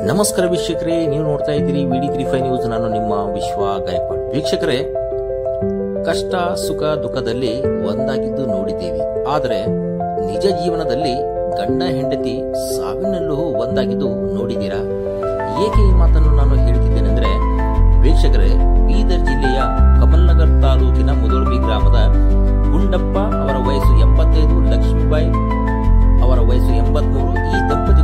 ನಮಸ್ಕಾರ ವೀಕ್ಷಕರೇ, ನೀವು ನೋಡ್ತಾ ಇದ್ದೀರಿ ವಿಡಿ35 ನ್ಯೂಸ್. ನಾನು ನಿಮ್ಮ ವಿಶ್ವ ಗಾಯಕ್ವಾಡ್. ವೀಕ್ಷಕರೇ, ಕಷ್ಟ ಸುಖ ದುಃಖದಲ್ಲಿ ಒಂದಾಗಿದ್ದು ನೋಡಿದ್ದೇವೆ. ಆದರೆ ನಿಜ ಜೀವನದಲ್ಲಿ ಗಂಡ ಹೆಂಡತಿ ಸಾವಿನಲ್ಲೂ ಒಂದಾಗಿದ್ದು ನೋಡಿದ್ದೀರಾ? ಏಕೆ ಈ ಮಾತನ್ನು ನಾನು ಹೇಳ್ತಿದ್ದೇನೆಂದ್ರೆ, ವೀಕ್ಷಕರೇ, ಬೀದರ್ ಜಿಲ್ಲೆಯ ಕಮಲ್ನಗರ್ ತಾಲೂಕಿನ ಮುದೋಳ್ಬಿ ಗ್ರಾಮದ ಗುಂಡಪ್ಪ ಅವರ ವಯಸ್ಸು 85, ಲಕ್ಷ್ಮೀಬಾಯಿ ಅವರ ವಯಸ್ಸು 83. ಈ ದಂಪತಿ